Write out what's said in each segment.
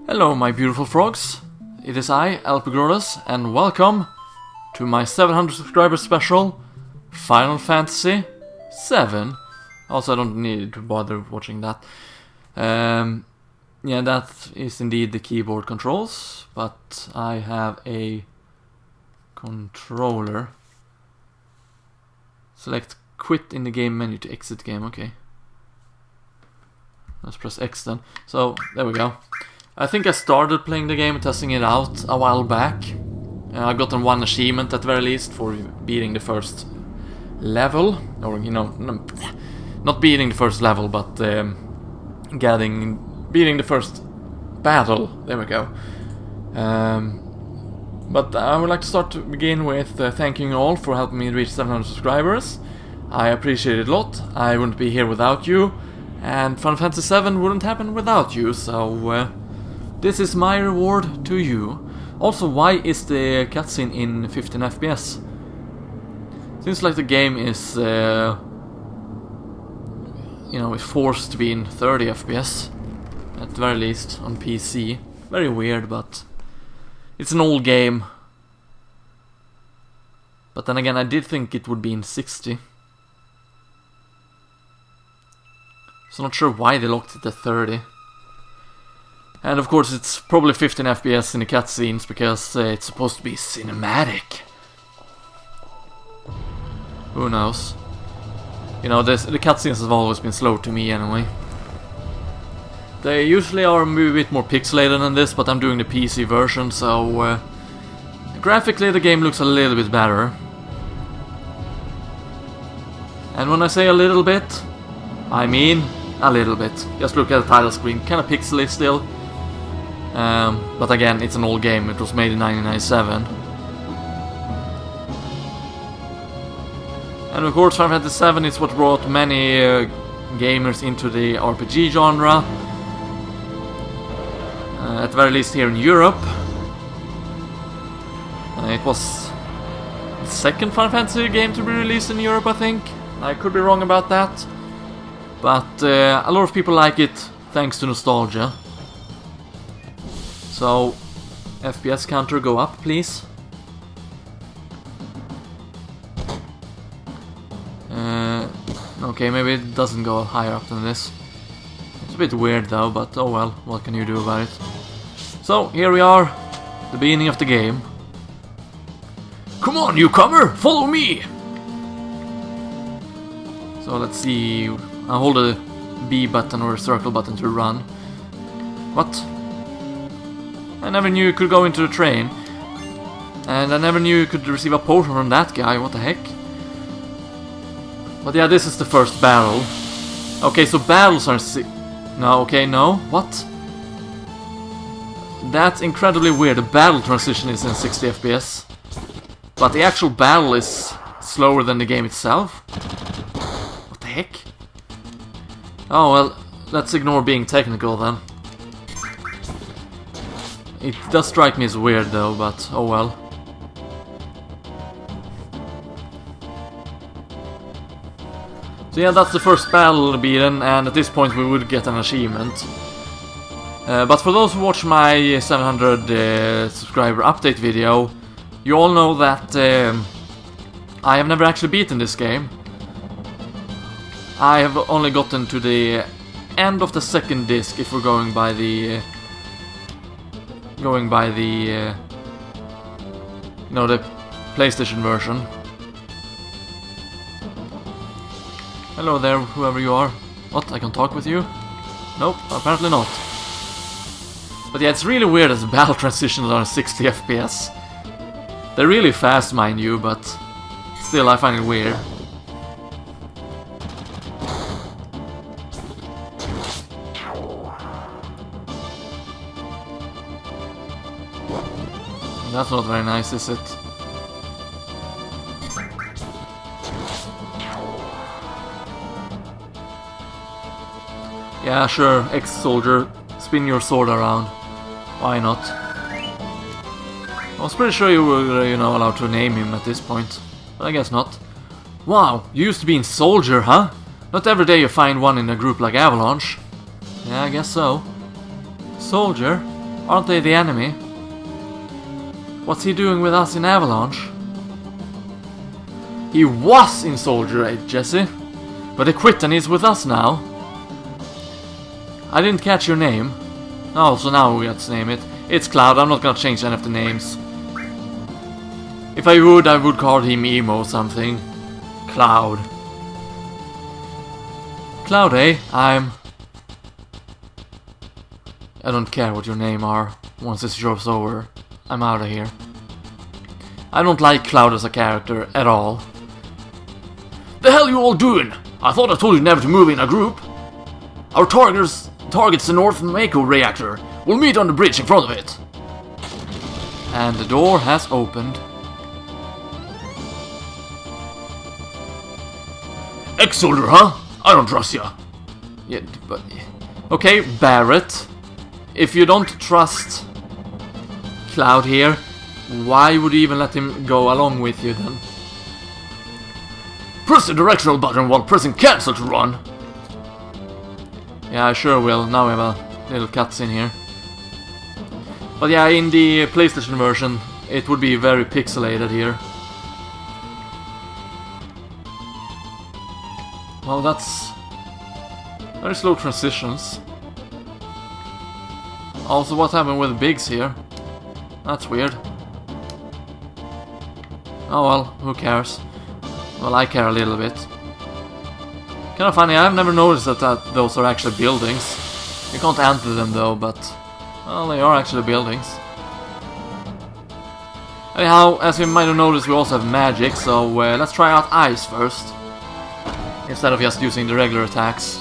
Hello my beautiful frogs, it is I, LPGrodus, and welcome to my 700 subscriber special, Final Fantasy VII. Also I don't need to bother watching that. Yeah, that is indeed the keyboard controls, but I have a controller. Select quit in the game menu to exit game, okay. Let's press X then. So, there we go. I think I started playing the game, testing it out a while back. I've gotten one achievement at the very least for beating the first level. Or, you know, not beating the first level, but beating the first battle. There we go. But I would like to start to begin with thanking you all for helping me reach 700 subscribers. I appreciate it a lot. I wouldn't be here without you. And Final Fantasy VII wouldn't happen without you, so this is my reward to you. Also, why is the cutscene in 15 FPS? Seems like the game is, you know, is forced to be in 30 FPS. At the very least, on PC. Very weird, but it's an old game. But then again, I did think it would be in 60. So not sure why they locked it at 30. And of course it's probably 15 FPS in the cutscenes because it's supposed to be cinematic. Who knows? You know, the cutscenes have always been slow to me anyway. They usually are a bit more pixelated than this, but I'm doing the PC version, so graphically the game looks a little bit better. And when I say a little bit, I mean a little bit. Just look at the title screen, kind of pixely still. But again, it's an old game, it was made in 1997. And of course Final Fantasy VII is what brought many gamers into the RPG genre. At the very least here in Europe. It was the second Final Fantasy game to be released in Europe, I think. I could be wrong about that. But a lot of people like it thanks to nostalgia. So, FPS counter, go up, please. Okay, maybe it doesn't go higher up than this. It's a bit weird though, but oh well, what can you do about it? So, here we are, the beginning of the game. Come on, newcomer, follow me! So let's see, I'll hold the B button or circle button to run. What? I never knew you could go into the train. And I never knew you could receive a potion from that guy, what the heck? But yeah, this is the first battle. Okay, so battles are no, okay, no, what? That's incredibly weird, the battle transition is in 60 FPS. But the actual battle is slower than the game itself? What the heck? Oh well, let's ignore being technical then. It does strike me as weird though, but oh well. So yeah, that's the first battle beaten, and at this point we would get an achievement. But for those who watch my 700 subscriber update video, you all know that I have never actually beaten this game. I have only gotten to the end of the second disc if we're going by the you know, the PlayStation version. Hello there, whoever you are. What, I can talk with you? Nope, apparently not. But yeah, it's really weird as the battle transitions are 60 FPS. They're really fast, mind you, but still I find it weird. That's not very nice, is it? Yeah, sure, ex-soldier, spin your sword around. Why not? I was pretty sure you were, you know, allowed to name him at this point. But I guess not. Wow, you used to be in soldier, huh? Not every day you find one in a group like Avalanche. Yeah, I guess so. Soldier? Aren't they the enemy? What's he doing with us in Avalanche? He was in Soldier 8, Jesse. But he quit and he's with us now. I didn't catch your name. Oh, so now we have to name it. It's Cloud, I'm not gonna change any of the names. If I would call him Emo or something. Cloud. Cloud, eh? I don't care what your name are. Once this job's over, I'm out of here. I don't like Cloud as a character at all. The hell you all doing? I thought I told you never to move in a group. Our target's the North Mako reactor. We'll meet on the bridge in front of it. And the door has opened. Ex-soldier, huh? I don't trust ya. Yeah, but... Okay, Barret. If you don't trust Cloud here, why would you even let him go along with you then? Press the directional button while pressing cancel to run. Yeah, I sure will. Now we have a little cutscene here. But yeah, in the PlayStation version, it would be very pixelated here. Well, that's very slow transitions. Also, what happened with Biggs here? That's weird. Oh well, who cares? Well, I care a little bit. Kind of funny, I've never noticed that those are actually buildings. You can't enter them though, but... well, they are actually buildings. Anyhow, as you might have noticed, we also have magic, so let's try out ice first. Instead of just using the regular attacks.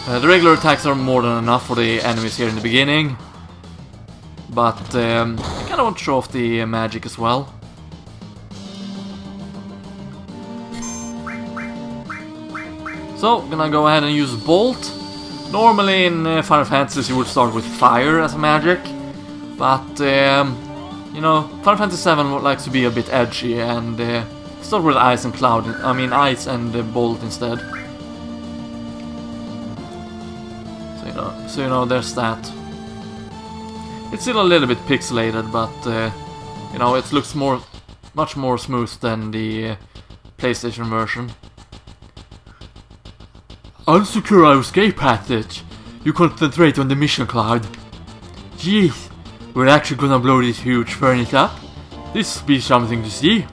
The regular attacks are more than enough for the enemies here in the beginning. But I kind of want to show off the magic as well. So, gonna go ahead and use Bolt. Normally in Final Fantasy you would start with Fire as a magic. But, you know, Final Fantasy VII likes to be a bit edgy and start with Ice and Cloud. I mean Ice and Bolt instead. So you know, there's that. It's still a little bit pixelated, but you know, it looks much more smooth than the PlayStation version. Unsecure our escape passage. You concentrate on the mission, Cloud. Jeez, we're actually gonna blow this huge furnace up. This will be something to see.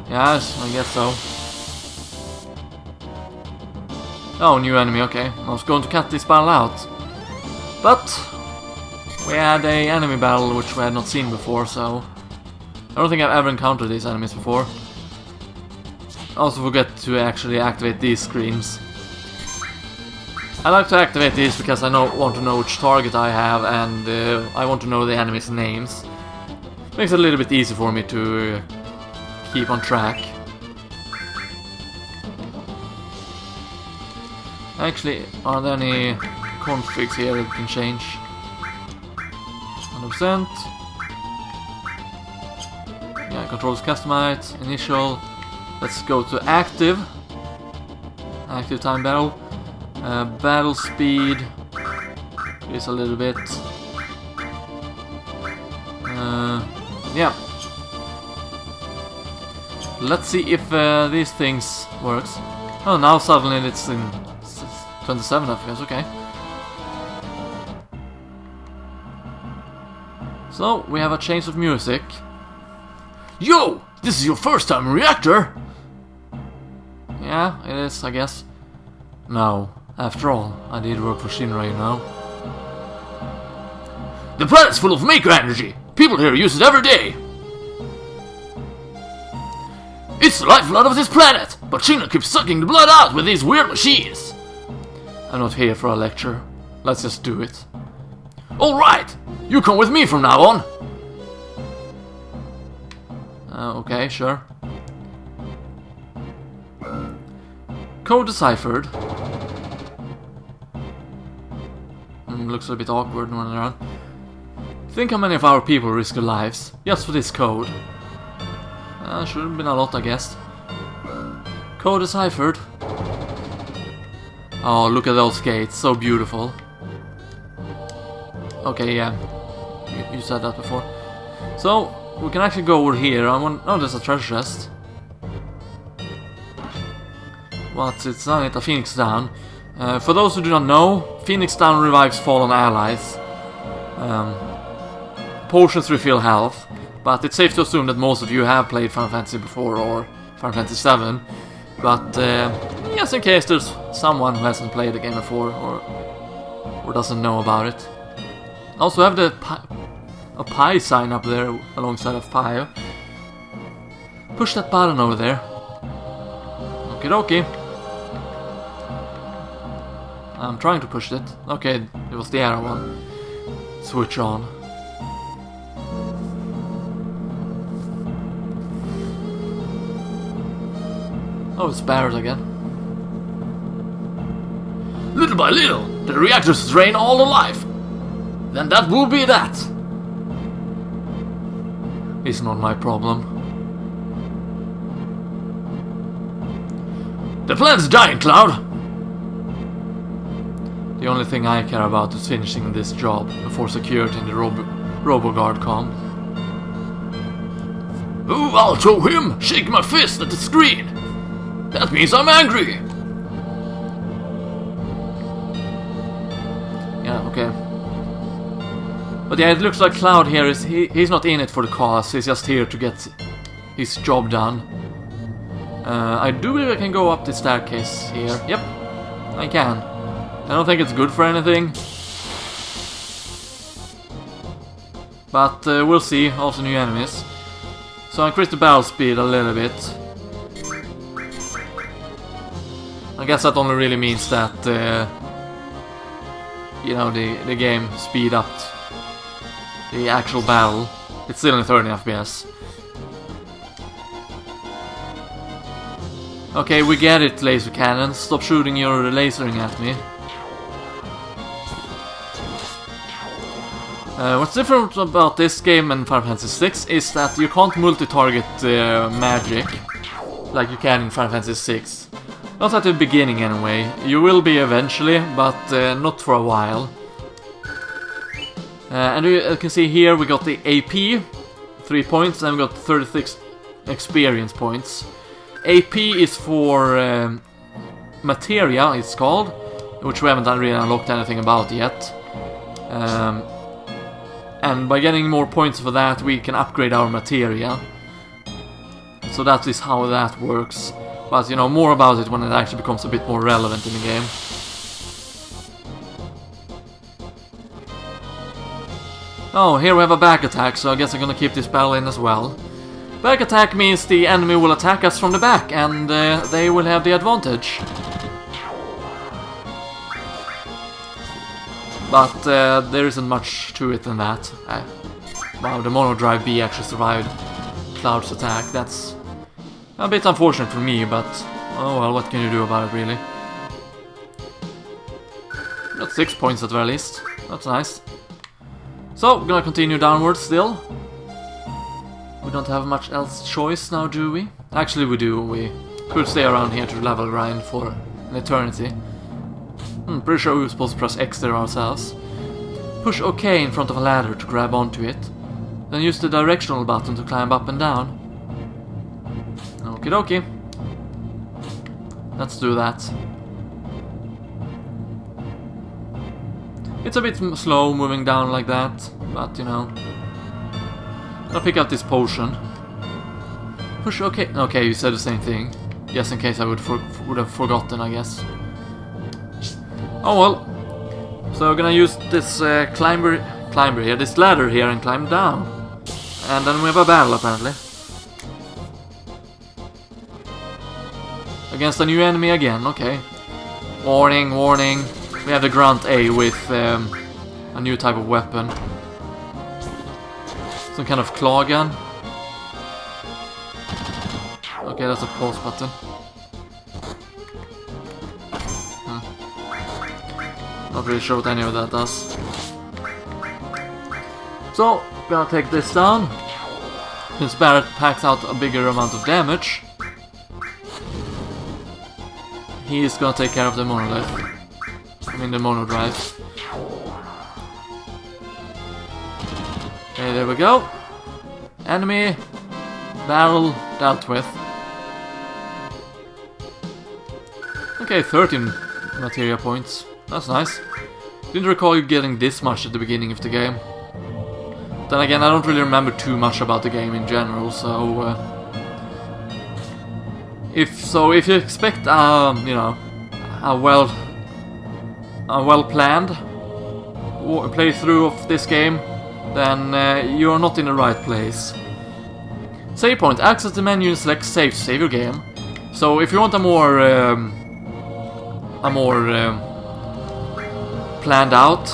Yes, I guess so. Oh, new enemy, okay. I was going to cut this battle out. But we had a enemy battle which we had not seen before, so I don't think I've ever encountered these enemies before. I also forget to actually activate these screens. I like to activate these because I want to know which target I have, and I want to know the enemy's names. Makes it a little bit easy for me to keep on track. Actually, are there any configs here that we can change? 100%. Yeah, controls customized, initial. Let's go to active. Active time battle. Battle speed is a little bit. Yeah. Let's see if these things works. Oh, now suddenly it's in 27 FPS. Okay. So we have a change of music. Yo, this is your first time in Reactor. Yeah, it is, I guess. No. After all, I did work for Shinra, you know. The planet's full of Mako energy! People here use it every day! It's the lifeblood of this planet! But Shinra keeps sucking the blood out with these weird machines! I'm not here for a lecture. Let's just do it. Alright! You come with me from now on! Okay, sure. Code deciphered. Looks a bit awkward when running around. Think how many of our people risk their lives just for this code. Should have been a lot, I guess. Code deciphered. Oh, look at those gates, so beautiful. Okay, yeah. You said that before. So, we can actually go over here. Oh, there's a treasure chest. What's it's not a Phoenix Down. For those who do not know, Phoenix Down revives fallen allies. Potions refill health, but it's safe to assume that most of you have played Final Fantasy before or Final Fantasy VII. But just in case there's someone who hasn't played the game before or doesn't know about it. Also have a pie sign up there alongside of fire. Push that button over there. Okie dokie. I'm trying to push it. Okay, it was the arrow one. Switch on. Oh, it's Barret again. Little by little, the reactors drain all the life. Then that will be that. It's not my problem. The planet's dying, Cloud. The only thing I care about is finishing this job before security in the RoboGuard come. Oh, I'll show him! Shake my fist at the screen! That means I'm angry! Yeah, okay. But yeah, it looks like Cloud here is... He's not in it for the cause, he's just here to get his job done. I do believe I can go up the staircase here. Yep, I can. I don't think it's good for anything. But we'll see, also new enemies. So I increased the barrel speed a little bit. I guess that only really means that, you know, the game speed up the actual battle. It's still in 30 FPS. Okay, we get it, laser cannon. Stop shooting your lasering at me. What's different about this game and Final Fantasy VI is that you can't multi-target magic like you can in Final Fantasy VI. Not at the beginning anyway. You will be eventually, but not for a while. And you can see here we got the AP, 3 points, and we got 36 experience points. AP is for materia, it's called, which we haven't really unlocked anything about yet. And by getting more points for that, we can upgrade our materia. So that is how that works. But, you know, more about it when it actually becomes a bit more relevant in the game. Oh, here we have a back attack, so I guess I'm gonna keep this battle in as well. Back attack means the enemy will attack us from the back, and they will have the advantage. But there isn't much to it than that. Wow, the Mono Drive B actually survived Cloud's attack. That's a bit unfortunate for me, but oh well, what can you do about it, really? Got 6 points at the very least. That's nice. So, we're gonna continue downwards still. We don't have much else choice now, do we? Actually, we do. We could stay around here to level grind for an eternity. Pretty sure we were supposed to press X there ourselves. Push OK in front of a ladder to grab onto it. Then use the directional button to climb up and down. Okie dokie. Let's do that. It's a bit slow moving down like that, but you know. I'll pick up this potion. Push OK. Okay, you said the same thing. Just in case I would have forgotten, I guess. Oh well. So we're gonna use this climber here, this ladder here, and climb down. And then we have a battle apparently. Against a new enemy again, okay. Warning, warning. We have the Grunt A with a new type of weapon. Some kind of claw gun. Okay, that's a pause button. Not really sure what any of that does. So, gonna take this down. Since Barret packs out a bigger amount of damage, he is gonna take care of the monolith. I mean the mono drive. Okay, there we go. Enemy barrel dealt with. Okay, 13 materia points. That's nice. Didn't recall you getting this much at the beginning of the game. Then again, I don't really remember too much about the game in general, so if you expect you know, a well planned playthrough of this game, then you're not in the right place. Save point. Access the menu and select save to save your game. So if you want a more planned out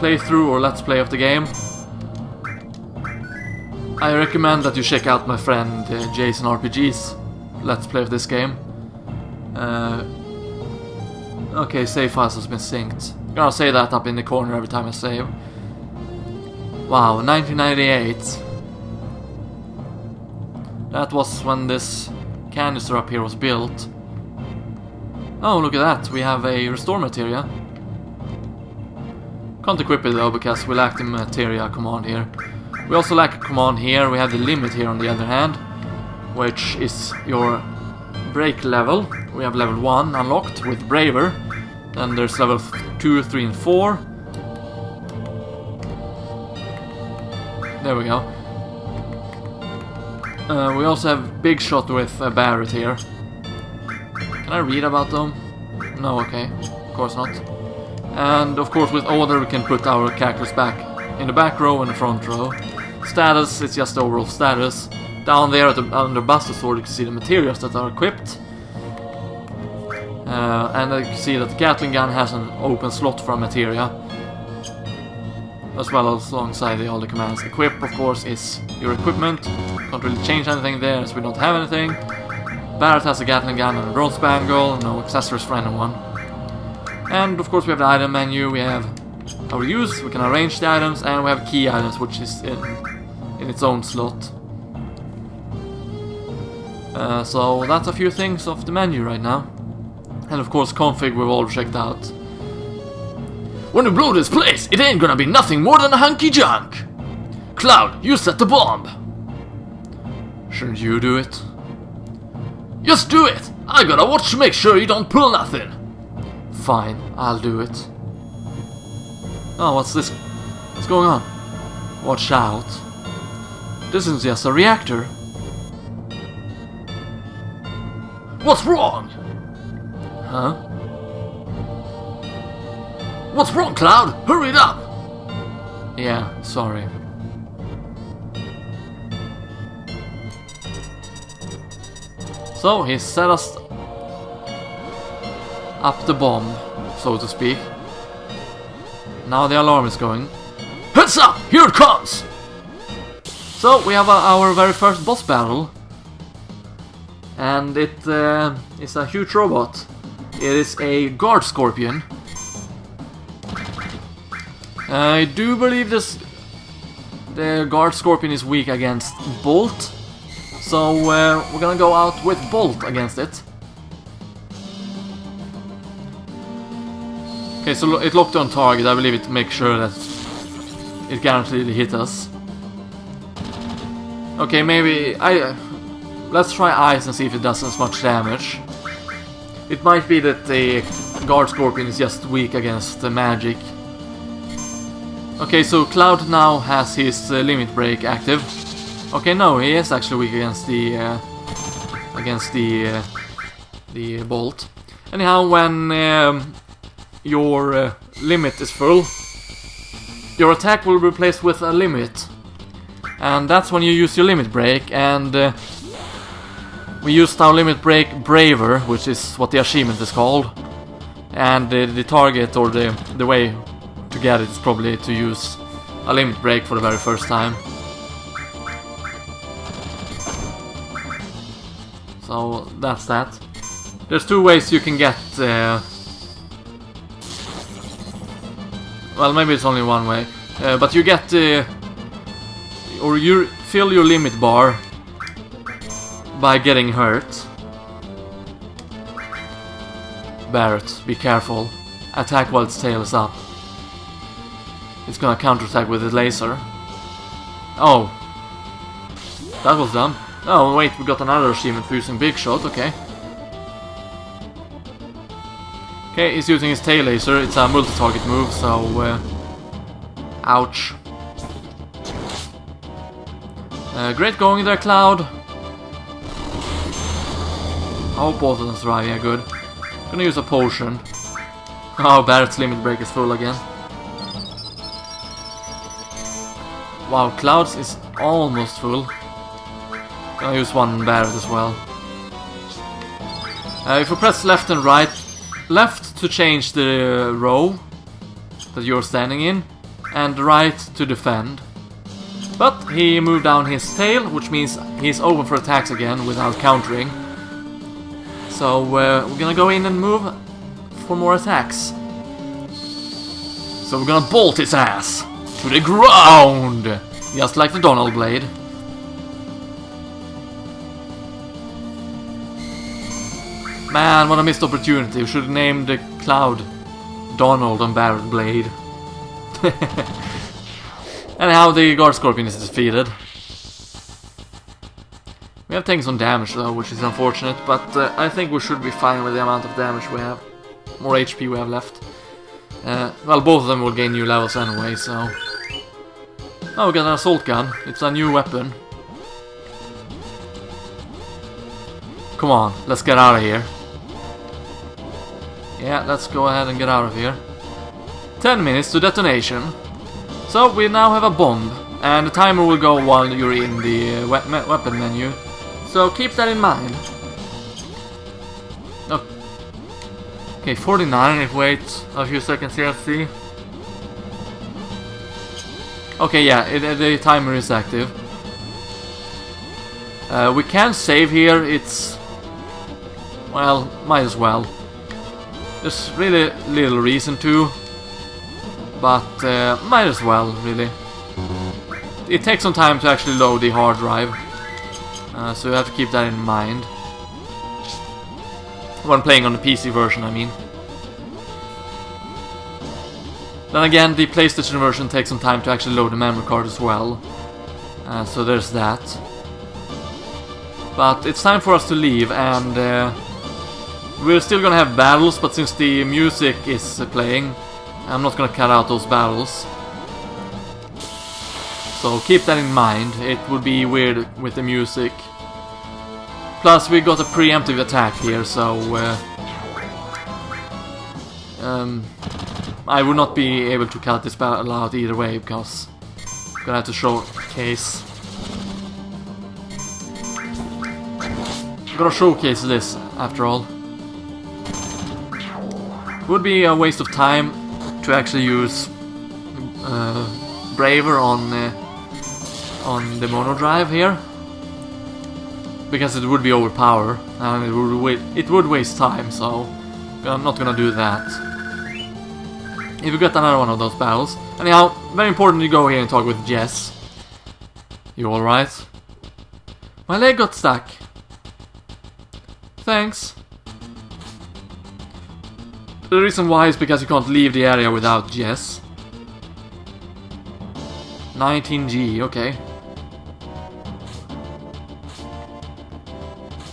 playthrough or let's play of the game, I recommend that you check out my friend Jason RPG's let's play of this game. Okay, save files has been synced. I'm gonna say that up in the corner every time I save. Wow, 1998. That was when this canister up here was built. Oh, look at that, we have a restore materia. Can't equip it though, because we lack the materia command here. We also lack a command here. We have the limit here on the other hand, which is your break level. We have level 1 unlocked with Braver. Then there's level 2, 3 and 4. There we go. We also have Big Shot with Barret here. Can I read about them? No, okay. Of course not. And of course with Order we can put our characters back in the back row and the front row. Status, it's just the overall status. Down there under Buster Sword you can see the materials that are equipped. And you can see that the Gatling gun has an open slot for a materia. As well as alongside all the commands. Equip, of course, is your equipment. Can't really change anything there as we don't have anything. Barret has a Gatling gun and a drone spangle, no accessories for anyone. And of course we have the item menu, we have our use, we can arrange the items, and we have key items, which is in its own slot. So that's a few things of the menu right now. And of course config we've all checked out. When we blow this place, it ain't gonna be nothing more than a hunky junk. Cloud, you set the bomb. Shouldn't you do it? Just do it! I gotta watch to make sure you don't pull nothing. Fine, I'll do it. Oh, what's this? What's going on? Watch out. This isn't just a reactor. What's wrong? Huh? What's wrong, Cloud? Hurry it up! Yeah, sorry. So, he set us up the bomb, so to speak. Now the alarm is going. Heads up! Here it comes! So, we have our very first boss battle. And it is a huge robot. It is a guard scorpion. I do believe the guard scorpion is weak against Bolt. So we're gonna go out with Bolt against it. Okay, so it locked on target. I believe it to make sure that it guaranteed hit us. Okay, maybe let's try ice and see if it does as much damage. It might be that the guard scorpion is just weak against the magic. Okay, so Cloud now has his limit break active. Okay, no, he is actually weak against the bolt. Anyhow, when your limit is full, your attack will be replaced with a limit, and that's when you use your limit break. And we used our limit break Braver, which is what the achievement is called. And the target or the way to get it is probably to use a limit break for the very first time. So that's that. There's two ways you can get well, maybe it's only one way, but you get or you fill your limit bar by getting hurt. Barret, be careful. Attack while its tail is up. It's gonna counterattack with a laser. Oh. That was dumb. Oh, wait, we got another achievement for using Big Shot, okay. Okay, he's using his tail laser. It's a multi-target move, so... ouch. Great going there, Cloud. I hope both of them survive, yeah, good. Gonna use a potion. Oh, Barret's limit break is full again. Wow, Cloud's is almost full. Gonna use one Barret as well. If we press left and right, left to change the row that you're standing in, and right to defend. But he moved down his tail, which means he's open for attacks again without countering. So we're gonna go in and move for more attacks. So we're gonna bolt his ass to the ground, just like the Donald Blade. Man, what a missed opportunity. We should have named the Cloud Donald and Barret Blade. Anyhow, the Guard Scorpion is defeated. We have taken some damage though, which is unfortunate, but I think we should be fine with the amount of damage we have. More HP we have left. Well, both of them will gain new levels anyway, so... Oh, we got an assault gun. It's a new weapon. Come on, let's get out of here. Yeah, let's go ahead and get out of here. 10 minutes to detonation. So we now have a bomb, and the timer will go while you're in the weapon menu. So keep that in mind. Okay, 49, if we wait a few seconds here, let's see. Okay, yeah, the timer is active. We can save here, it's... Well, might as well. There's really little reason to, but might as well, really. It takes some time to actually load the hard drive, so you have to keep that in mind. When playing on the PC version, I mean. Then again, the PlayStation version takes some time to actually load the memory card as well, so there's that. But it's time for us to leave, and we're still gonna have battles, but since the music is playing, I'm not gonna cut out those battles. So keep that in mind, it would be weird with the music. Plus we got a preemptive attack here, so I would not be able to cut this battle out either way, because I'm gonna have to showcase. I'm gonna showcase this, after all. Would be a waste of time to actually use Braver on the mono drive here, because it would be overpowered and it would waste time. So I'm not gonna do that. If we get another one of those battles, anyhow, very important to go here and talk with Jess. You all right? My leg got stuck. Thanks. The reason why is because you can't leave the area without Jess. 19G, okay.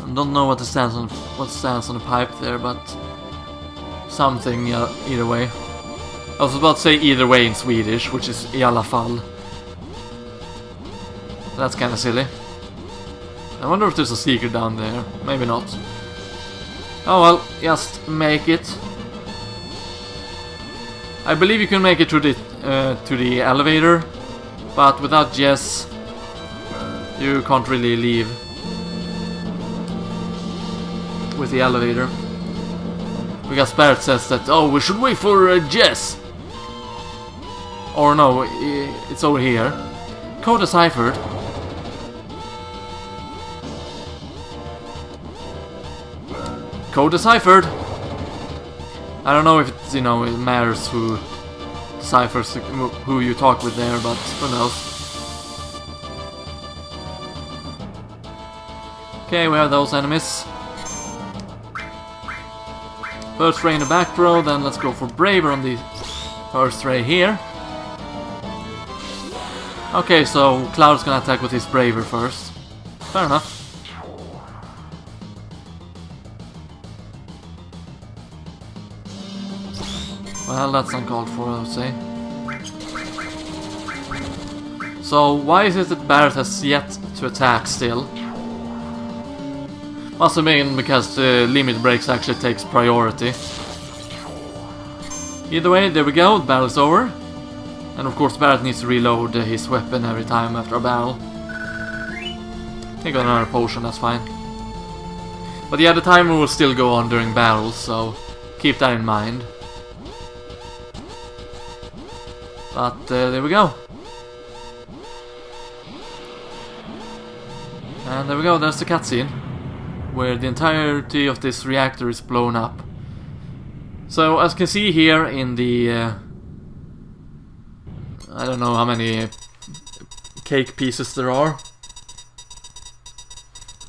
I don't know what stands on the pipe there, but something either way. I was about to say either way in Swedish, which is i alla fall. That's kind of silly. I wonder if there's a secret down there. Maybe not. Oh well, just make it. I believe you can make it to the elevator, but without Jess, you can't really leave with the elevator. Because Barret says that, oh, we should wait for Jess. Or no, it's over here. Code deciphered. Code deciphered. I don't know if it's, it matters who deciphers who you talk with there, but who knows. Okay, we have those enemies. First ray in the back row, then let's go for Braver on the first ray here. Okay, so Cloud's gonna attack with his Braver first. Fair enough. Well, that's uncalled for, I would say. So, why is it that Barret has yet to attack still? Must have been because the limit breaks actually takes priority. Either way, there we go, the battle's over. And of course Barret needs to reload his weapon every time after a battle. He got another potion, that's fine. But yeah, the timer will still go on during battles, so keep that in mind. But there we go. And there we go, there's the cutscene, where the entirety of this reactor is blown up. So, as you can see here in the... I don't know how many cake pieces there are.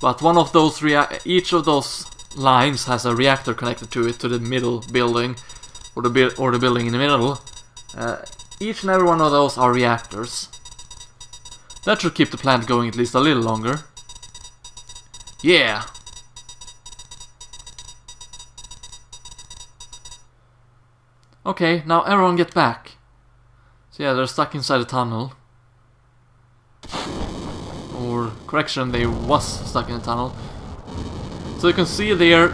But one of those each of those lines has a reactor connected to it, to the middle building, or the building in the middle. Each and every one of those are reactors. That should keep the plant going at least a little longer. Yeah! Okay, now everyone get back. So yeah, they're stuck inside a tunnel. Or, correction, they was stuck in a tunnel. So you can see there,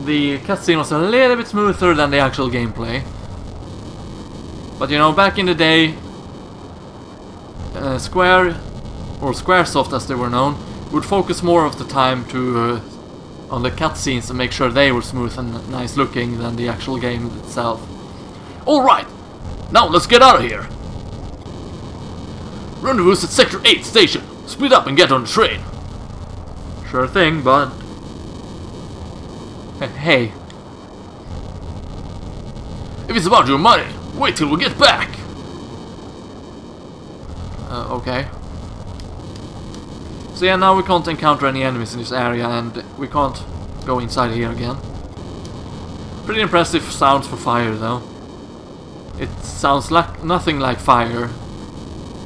the cutscene was a little bit smoother than the actual gameplay. But you know, back in the day, Square, or Squaresoft as they were known, would focus more of the time to on the cutscenes and make sure they were smooth and nice looking than the actual game itself. Alright, now let's get out of here. Rendezvous at Sector 8 station. Split up and get on the train. Sure thing, bud. Hey. If it's about your money, wait till we get back. Okay. So yeah, now we can't encounter any enemies in this area and we can't go inside here again. Pretty impressive sounds for fire though. It sounds like nothing like fire.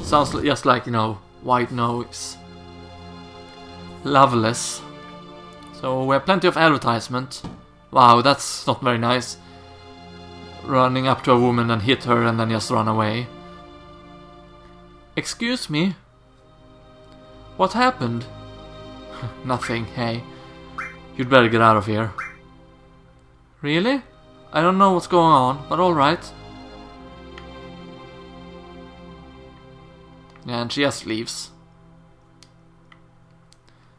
Sounds just like, you know, white noise. Loveless. So we have plenty of advertisement. Wow, that's not very nice. Running up to a woman and hit her and then just run away. Excuse me? What happened? Nothing, hey. You'd better get out of here. Really? I don't know what's going on, but alright. Yeah, and she just leaves.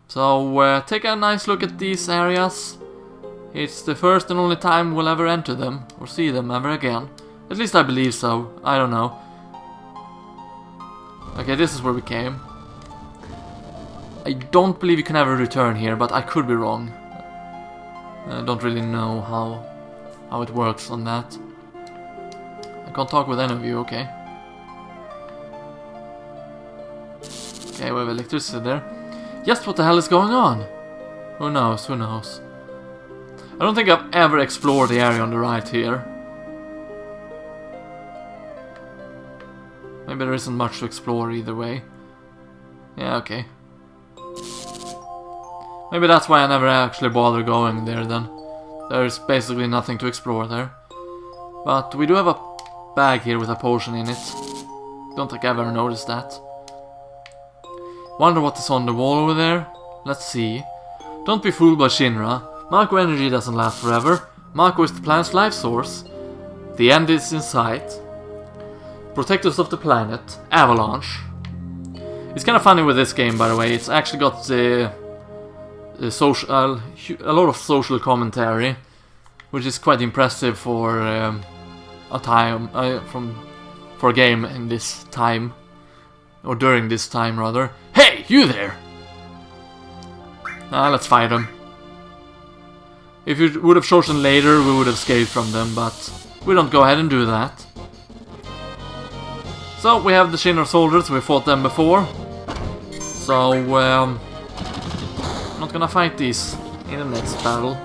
So, take a nice look at these areas. It's the first and only time we'll ever enter them, or see them ever again. At least I believe so, I don't know. Okay, this is where we came. I don't believe you can ever return here, but I could be wrong. I don't really know how it works on that. I can't talk with any of you, okay? Okay, we have electricity there. Just what the hell is going on? Who knows, who knows? I don't think I've ever explored the area on the right here. Maybe there isn't much to explore either way. Yeah, okay. Maybe that's why I never actually bother going there then. There's basically nothing to explore there. But we do have a bag here with a potion in it. Don't think I've ever noticed that. Wonder what is on the wall over there? Let's see. Don't be fooled by Shinra. Mako energy doesn't last forever. Mako is the planet's life source. The end is in sight. Protectors of the planet. Avalanche. It's kind of funny with this game, by the way. It's actually got a lot of social commentary, which is quite impressive for a game in this time, or during this time rather. Hey, you there! Let's fight them. If you would have chosen later, we would have escaped from them, but we don't go ahead and do that. So we have the Shinra soldiers. We fought them before. So I'm not gonna fight these in the next battle.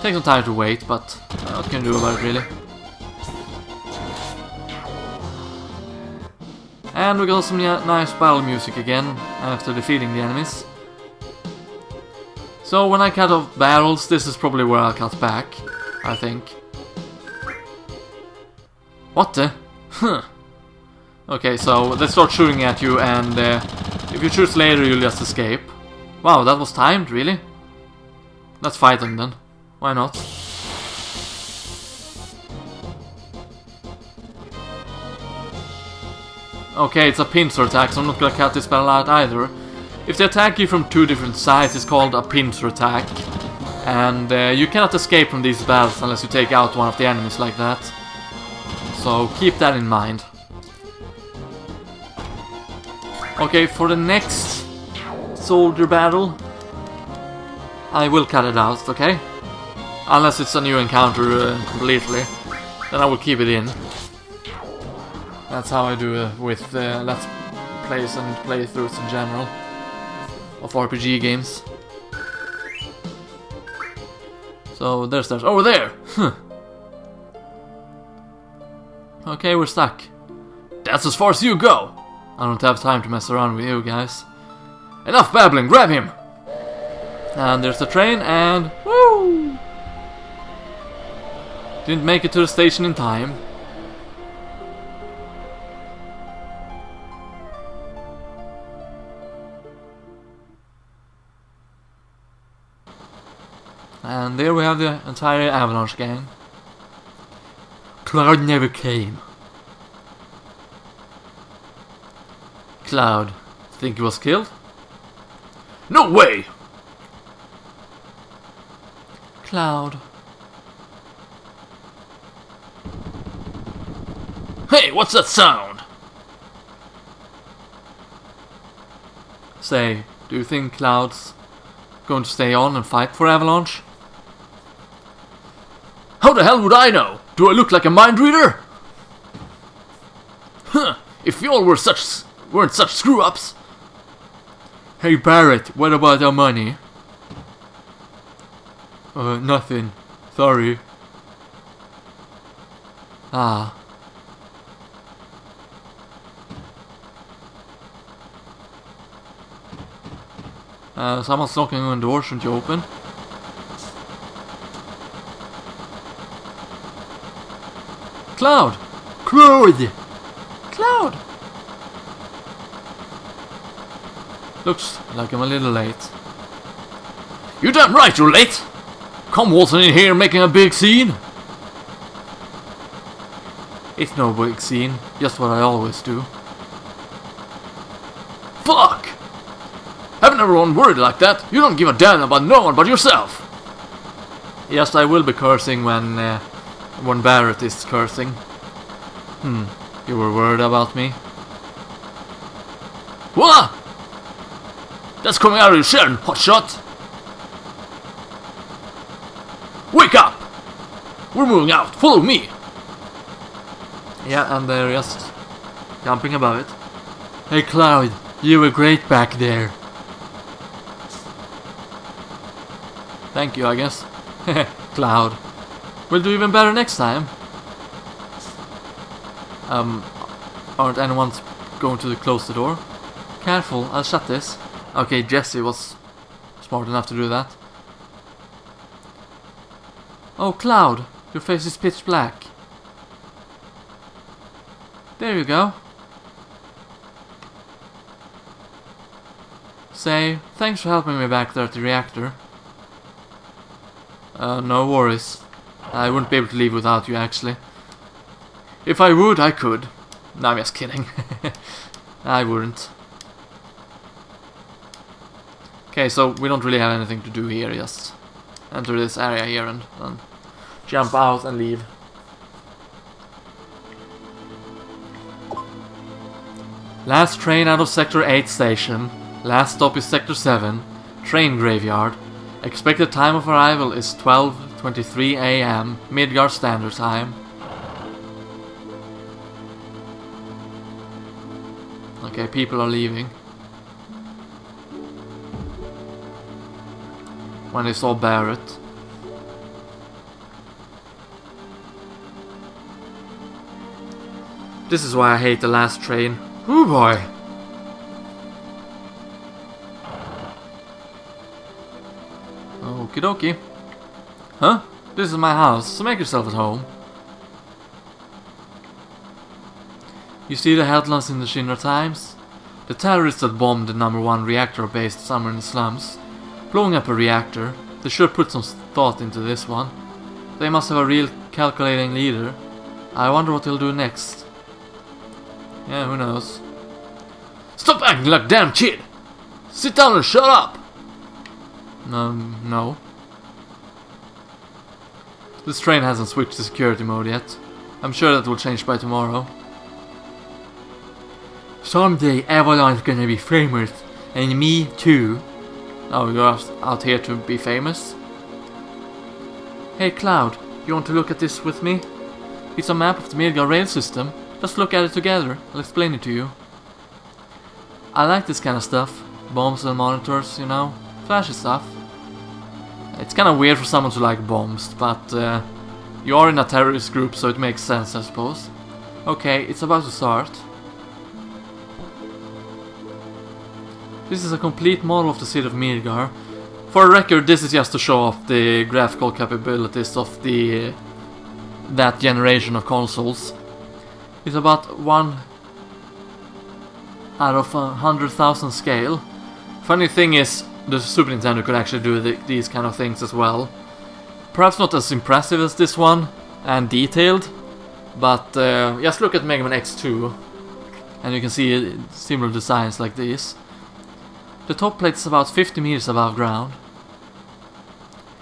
Take some time to wait, but what can you do about it really? And we got some nice battle music again after defeating the enemies. So when I cut off barrels, this is probably where I'll cut back, I think. What the? Huh. Okay, so they start shooting at you, and if you shoot later, you'll just escape. Wow, that was timed, really? Let's fight them then. Why not? Okay, it's a pincer attack, so I'm not gonna cut this battle out either. If they attack you from 2 different sides, it's called a pincer attack. And you cannot escape from these battles unless you take out one of the enemies like that. So keep that in mind. Okay, for the next soldier battle, I will cut it out, okay? Unless it's a new encounter completely, then I will keep it in. That's how I do it with Let's Plays and playthroughs in general of RPG games. So there's that. Over there! Okay, we're stuck. That's as far as you go! I don't have time to mess around with you guys. Enough babbling, grab him! And there's the train, and woo! Didn't make it to the station in time. And there we have the entire Avalanche gang. Cloud never came. Cloud, think he was killed? No way! Cloud. Hey, what's that sound? Say, do you think Cloud's going to stay on and fight for Avalanche? How the hell would I know? Do I look like a mind reader? Huh, if you all weren't such screw-ups. Hey Barret, what about our money? Nothing. Sorry. Ah. Someone's knocking on the door, shouldn't you open? Cloud! Cloud! Cloud! Looks like I'm a little late. You damn right you're late! Come waltzing in here making a big scene! It's no big scene, just what I always do. Fuck! Haven't everyone worried like that? You don't give a damn about no one but yourself! Yes, I will be cursing when Barret is cursing. You were worried about me? What? That's coming out of your shell, hotshot! Wake up! We're moving out, follow me! Yeah, and they're just jumping above it. Hey Cloud, you were great back there. Thank you, I guess. Cloud. We'll do even better next time. Aren't anyone going to close the door? Careful, I'll shut this. Okay, Jesse was smart enough to do that. Oh, Cloud, your face is pitch black. There you go. Say, thanks for helping me back there at the reactor. No worries. I wouldn't be able to leave without you, actually. If I would, I could. No, I'm just kidding. I wouldn't. Okay, so we don't really have anything to do here, just enter this area here and jump out and leave. Last train out of Sector 8 station. Last stop is Sector 7. Train graveyard. Expected time of arrival is 12:23 AM, Midgard Standard Time. Okay, people are leaving. When they saw Barret. This is why I hate the last train. Oh boy. Okie dokie. Huh? This is my house, so make yourself at home. You see the headlines in the Shinra Times? The terrorists that bombed the #1 reactor base somewhere in the slums. Blowing up a reactor. They should put some thought into this one. They must have a real calculating leader. I wonder what he'll do next. Yeah, who knows. Stop acting like a damn kid! Sit down and shut up! No. This train hasn't switched to security mode yet. I'm sure that will change by tomorrow. Someday Avalanche is gonna be famous, and me too. Oh, you're out here to be famous? Hey Cloud, you want to look at this with me? It's a map of the Midgar rail system. Let's look at it together. I'll explain it to you. I like this kind of stuff. Bombs and monitors, you know. Flashy stuff. It's kind of weird for someone to like bombs, but you are in a terrorist group, so it makes sense, I suppose. Okay, it's about to start. This is a complete model of the city of Midgar. For the record, this is just to show off the graphical capabilities of that generation of consoles. It's about 1 out of 100,000 scale. Funny thing is, the Super Nintendo could actually do these kind of things as well. Perhaps not as impressive as this one, and detailed, but just look at Mega Man X2, and you can see similar designs like these. The top plate is about 50 meters above ground.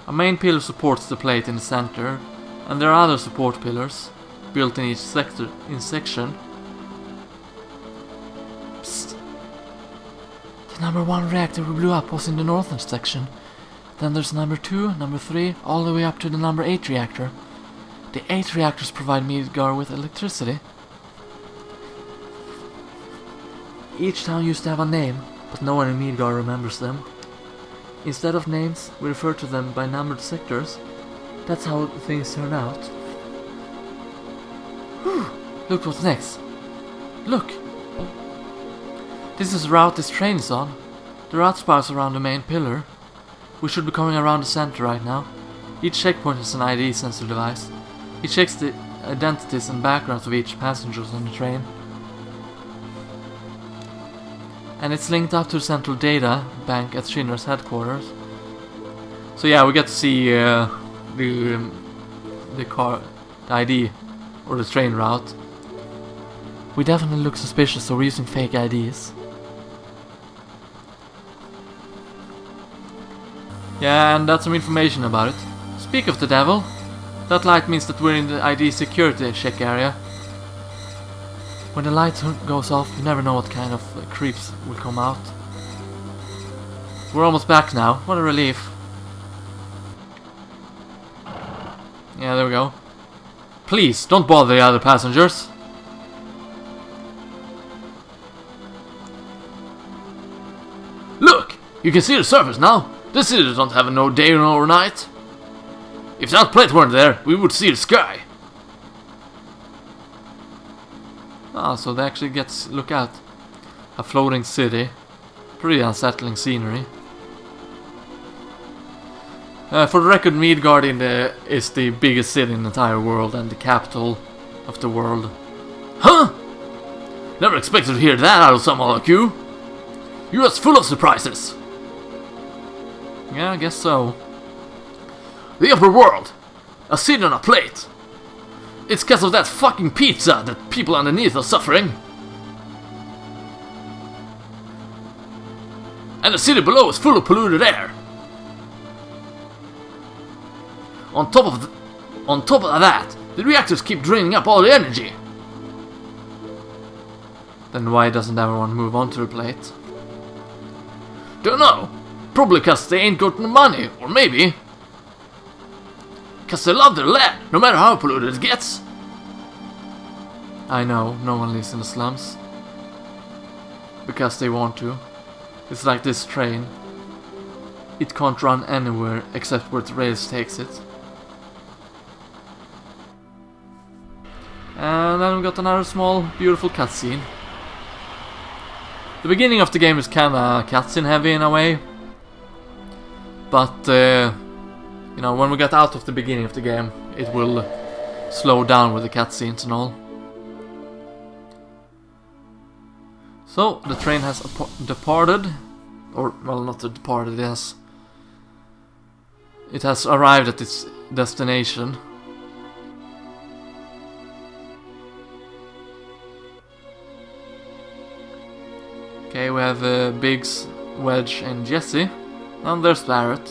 A main pillar supports the plate in the center, and there are other support pillars, built in each section. Psst. The #1 reactor we blew up was in the northern section. Then there's #2, #3, all the way up to the #8 reactor. The 8 reactors provide Midgar with electricity. Each town used to have a name, but no one in Midgar remembers them. Instead of names, we refer to them by numbered sectors. That's how things turn out. Whew. Look what's next. Look! This is the route this train is on. The route spouts around the main pillar. We should be coming around the center right now. Each checkpoint is an ID sensor device. It checks the identities and backgrounds of each passengers on the train. And it's linked up to the central data bank at Shinra's headquarters. So yeah, we get to see the car, the ID, or the train route. We definitely look suspicious, so we're using fake IDs. Yeah, and that's some information about it. Speak of the devil, that light means that we're in the ID security check area. When the light goes off, you never know what kind of creeps will come out. We're almost back now. What a relief. Yeah, there we go. Please, don't bother the other passengers. Look! You can see the surface now. This city doesn't have no day nor night. If that plate weren't there, we would see the sky. Ah, so they actually get to look at a floating city. Pretty unsettling scenery. For the record, Midgard is the biggest city in the entire world and the capital of the world. Huh? Never expected to hear that out of someone like you. You're just full of surprises. Yeah, I guess so. The upper world. A city on a plate. It's because of that fucking pizza that people underneath are suffering. And the city below is full of polluted air. On top of that, the reactors keep draining up all the energy. Then why doesn't everyone move on to the plate? Don't know. Probably because they ain't got no money, or maybe because they love their land, no matter how polluted it gets. I know, no one lives in the slums. Because they want to. It's like this train. It can't run anywhere except where the rails takes it. And then we got another small, beautiful cutscene. The beginning of the game is kinda cutscene heavy in a way. But, you know, when we get out of the beginning of the game, it will slow down with the cutscenes and all. So, the train has departed. Or, well, not departed, yes. It has arrived at its destination. Okay, we have Biggs, Wedge and Jesse. And there's Barret.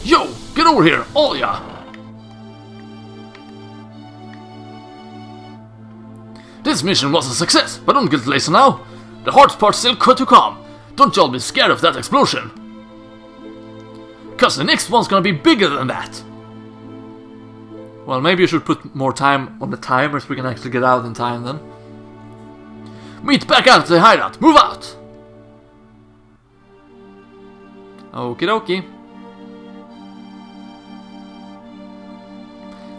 Yo! Get over here, all ya! This mission was a success, but don't get lazy now. The hardest part's still to come. Don't y'all be scared of that explosion. Cause the next one's gonna be bigger than that. Well, maybe you should put more time on the timer so we can actually get out in time then. Meet back out at the hideout. Move out! Okie dokie.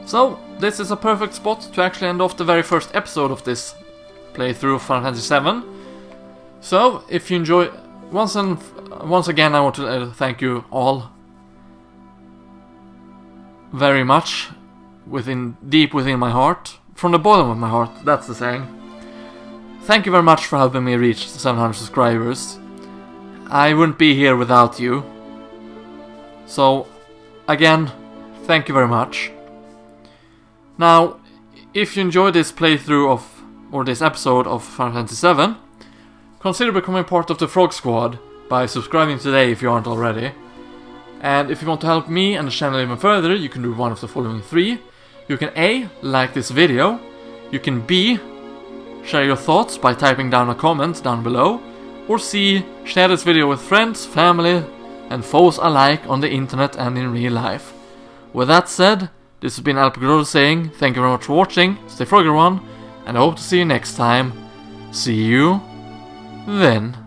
So, this is a perfect spot to actually end off the very first episode of this playthrough of Final Fantasy VII. So, if you enjoy... Once again, I want to thank you all very much. Deep within my heart. From the bottom of my heart, that's the saying. Thank you very much for helping me reach 700 subscribers. I wouldn't be here without you. So, again, thank you very much. Now, if you enjoyed this playthrough of, or this episode of Final Fantasy VII, consider becoming part of the Frog Squad by subscribing today if you aren't already. And if you want to help me and the channel even further, you can do one of the following three. You can A, like this video. You can B, share your thoughts by typing down a comment down below. Or C, share this video with friends, family, and foes alike on the internet and in real life. With that said, this has been LPGrodus saying thank you very much for watching, stay froggy everyone, and I hope to see you next time. See you then.